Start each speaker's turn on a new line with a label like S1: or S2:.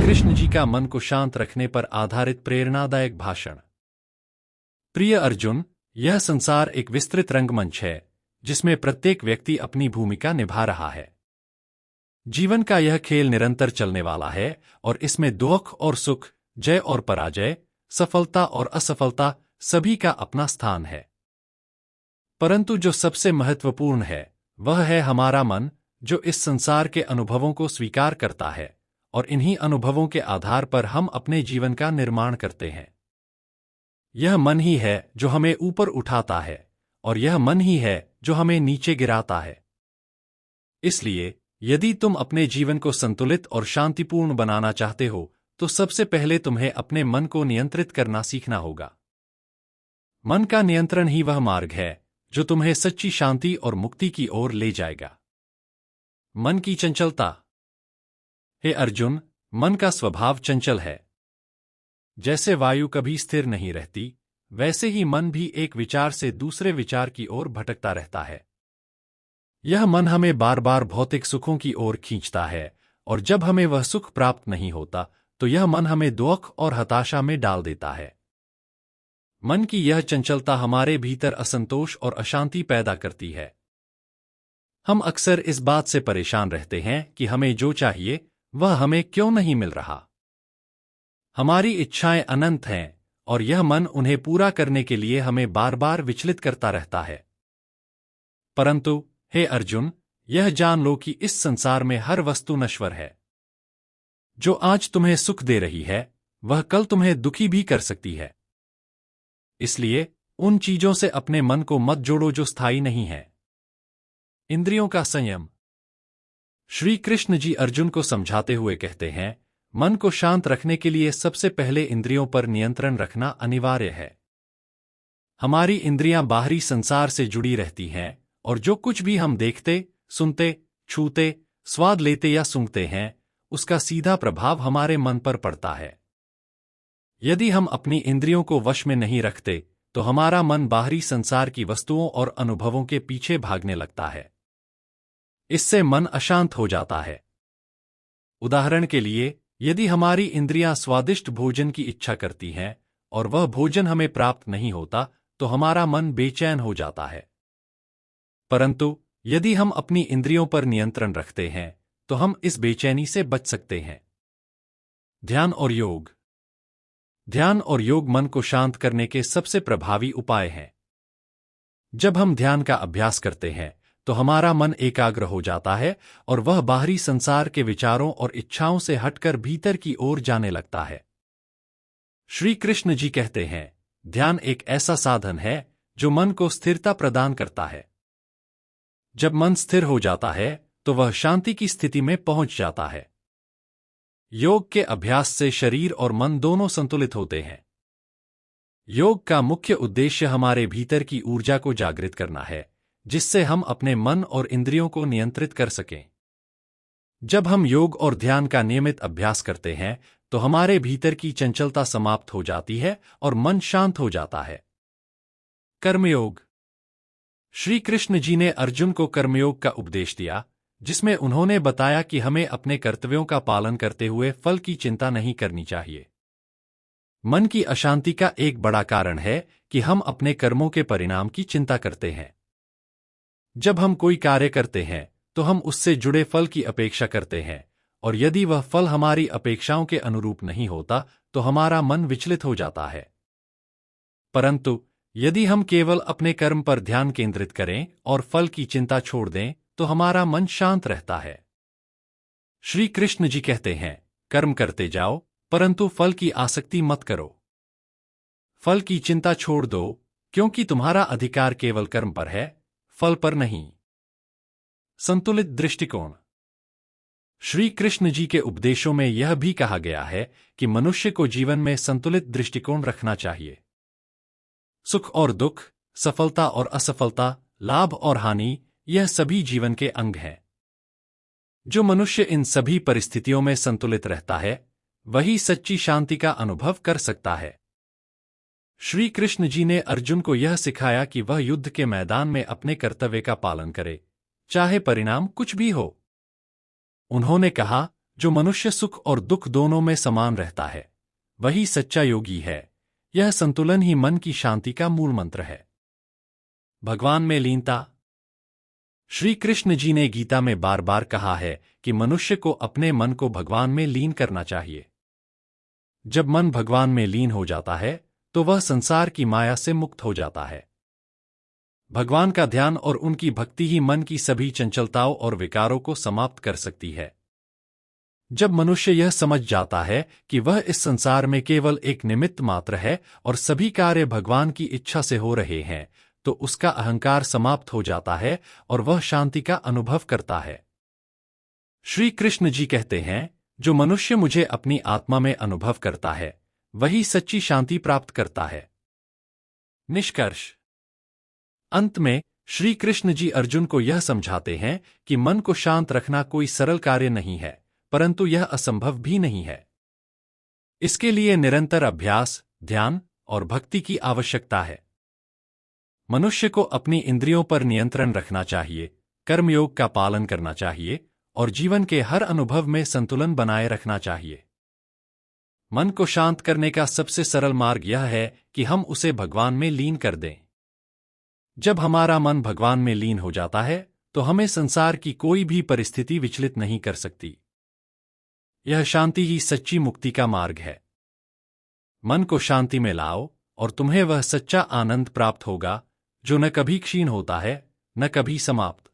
S1: कृष्ण जी का मन को शांत रखने पर आधारित प्रेरणादायक भाषण। प्रिय अर्जुन, यह संसार एक विस्तृत रंगमंच है जिसमें प्रत्येक व्यक्ति अपनी भूमिका निभा रहा है। जीवन का यह खेल निरंतर चलने वाला है और इसमें दुख और सुख, जय और पराजय, सफलता और असफलता सभी का अपना स्थान है। परंतु जो सबसे महत्वपूर्ण है वह है हमारा मन, जो इस संसार के अनुभवों को स्वीकार करता है और इन्हीं अनुभवों के आधार पर हम अपने जीवन का निर्माण करते हैं। यह मन ही है जो हमें ऊपर उठाता है और यह मन ही है जो हमें नीचे गिराता है। इसलिए यदि तुम अपने जीवन को संतुलित और शांतिपूर्ण बनाना चाहते हो तो सबसे पहले तुम्हें अपने मन को नियंत्रित करना सीखना होगा। मन का नियंत्रण ही वह मार्ग है जो तुम्हें सच्ची शांति और मुक्ति की ओर ले जाएगा। मन की चंचलता। हे अर्जुन, मन का स्वभाव चंचल है। जैसे वायु कभी स्थिर नहीं रहती, वैसे ही मन भी एक विचार से दूसरे विचार की ओर भटकता रहता है। यह मन हमें बार बार भौतिक सुखों की ओर खींचता है और जब हमें वह सुख प्राप्त नहीं होता तो यह मन हमें दुख और हताशा में डाल देता है। मन की यह चंचलता हमारे भीतर असंतोष और अशांति पैदा करती है। हम अक्सर इस बात से परेशान रहते हैं कि हमें जो चाहिए वह हमें क्यों नहीं मिल रहा। हमारी इच्छाएं अनंत हैं और यह मन उन्हें पूरा करने के लिए हमें बार बार विचलित करता रहता है। परंतु हे अर्जुन, यह जान लो कि इस संसार में हर वस्तु नश्वर है। जो आज तुम्हें सुख दे रही है वह कल तुम्हें दुखी भी कर सकती है। इसलिए उन चीजों से अपने मन को मत जोड़ो जो स्थायी नहीं है। इंद्रियों का संयम। श्री कृष्ण जी अर्जुन को समझाते हुए कहते हैं, मन को शांत रखने के लिए सबसे पहले इंद्रियों पर नियंत्रण रखना अनिवार्य है। हमारी इंद्रियां बाहरी संसार से जुड़ी रहती हैं और जो कुछ भी हम देखते, सुनते, छूते, स्वाद लेते या सूंघते हैं उसका सीधा प्रभाव हमारे मन पर पड़ता है। यदि हम अपनी इंद्रियों को वश में नहीं रखते तो हमारा मन बाहरी संसार की वस्तुओं और अनुभवों के पीछे भागने लगता है। इससे मन अशांत हो जाता है। उदाहरण के लिए, यदि हमारी इंद्रियां स्वादिष्ट भोजन की इच्छा करती हैं और वह भोजन हमें प्राप्त नहीं होता तो हमारा मन बेचैन हो जाता है। परंतु यदि हम अपनी इंद्रियों पर नियंत्रण रखते हैं तो हम इस बेचैनी से बच सकते हैं। ध्यान और योग। ध्यान और योग मन को शांत करने के सबसे प्रभावी उपाय हैं। जब हम ध्यान का अभ्यास करते हैं तो हमारा मन एकाग्र हो जाता है और वह बाहरी संसार के विचारों और इच्छाओं से हटकर भीतर की ओर जाने लगता है। श्री कृष्ण जी कहते हैं, ध्यान एक ऐसा साधन है जो मन को स्थिरता प्रदान करता है। जब मन स्थिर हो जाता है तो वह शांति की स्थिति में पहुंच जाता है। योग के अभ्यास से शरीर और मन दोनों संतुलित होते हैं। योग का मुख्य उद्देश्य हमारे भीतर की ऊर्जा को जागृत करना है, जिससे हम अपने मन और इंद्रियों को नियंत्रित कर सकें। जब हम योग और ध्यान का नियमित अभ्यास करते हैं तो हमारे भीतर की चंचलता समाप्त हो जाती है और मन शांत हो जाता है। कर्मयोग। श्री कृष्ण जी ने अर्जुन को कर्मयोग का उपदेश दिया, जिसमें उन्होंने बताया कि हमें अपने कर्तव्यों का पालन करते हुए फल की चिंता नहीं करनी चाहिए। मन की अशांति का एक बड़ा कारण है कि हम अपने कर्मों के परिणाम की चिंता करते हैं। जब हम कोई कार्य करते हैं तो हम उससे जुड़े फल की अपेक्षा करते हैं और यदि वह फल हमारी अपेक्षाओं के अनुरूप नहीं होता तो हमारा मन विचलित हो जाता है। परंतु यदि हम केवल अपने कर्म पर ध्यान केंद्रित करें और फल की चिंता छोड़ दें तो हमारा मन शांत रहता है। श्री कृष्ण जी कहते हैं, कर्म करते जाओ परंतु फल की आसक्ति मत करो। फल की चिंता छोड़ दो क्योंकि तुम्हारा अधिकार केवल कर्म पर है, फल पर नहीं। संतुलित दृष्टिकोण। श्री कृष्ण जी के उपदेशों में यह भी कहा गया है कि मनुष्य को जीवन में संतुलित दृष्टिकोण रखना चाहिए। सुख और दुख, सफलता और असफलता, लाभ और हानि, यह सभी जीवन के अंग हैं। जो मनुष्य इन सभी परिस्थितियों में संतुलित रहता है वही सच्ची शांति का अनुभव कर सकता है। श्री कृष्ण जी ने अर्जुन को यह सिखाया कि वह युद्ध के मैदान में अपने कर्तव्य का पालन करे, चाहे परिणाम कुछ भी हो। उन्होंने कहा, जो मनुष्य सुख और दुख दोनों में समान रहता है, वही सच्चा योगी है। यह संतुलन ही मन की शांति का मूल मंत्र है। भगवान में लीनता। श्री कृष्ण जी ने गीता में बार बार कहा है कि मनुष्य को अपने मन को भगवान में लीन करना चाहिए। जब मन भगवान में लीन हो जाता है तो वह संसार की माया से मुक्त हो जाता है। भगवान का ध्यान और उनकी भक्ति ही मन की सभी चंचलताओं और विकारों को समाप्त कर सकती है। जब मनुष्य यह समझ जाता है कि वह इस संसार में केवल एक निमित्त मात्र है और सभी कार्य भगवान की इच्छा से हो रहे हैं, तो उसका अहंकार समाप्त हो जाता है और वह शांति का अनुभव करता है। श्री कृष्ण जी कहते हैं, जो मनुष्य मुझे अपनी आत्मा में अनुभव करता है, वही सच्ची शांति प्राप्त करता है। निष्कर्ष। अंत में श्री कृष्ण जी अर्जुन को यह समझाते हैं कि मन को शांत रखना कोई सरल कार्य नहीं है, परंतु यह असंभव भी नहीं है। इसके लिए निरंतर अभ्यास, ध्यान और भक्ति की आवश्यकता है। मनुष्य को अपनी इंद्रियों पर नियंत्रण रखना चाहिए, कर्मयोग का पालन करना चाहिए और जीवन के हर अनुभव में संतुलन बनाए रखना चाहिए। मन को शांत करने का सबसे सरल मार्ग यह है कि हम उसे भगवान में लीन कर दें। जब हमारा मन भगवान में लीन हो जाता है तो हमें संसार की कोई भी परिस्थिति विचलित नहीं कर सकती। यह शांति ही सच्ची मुक्ति का मार्ग है। मन को शांति में लाओ और तुम्हें वह सच्चा आनंद प्राप्त होगा जो न कभी क्षीण होता है, न कभी समाप्त।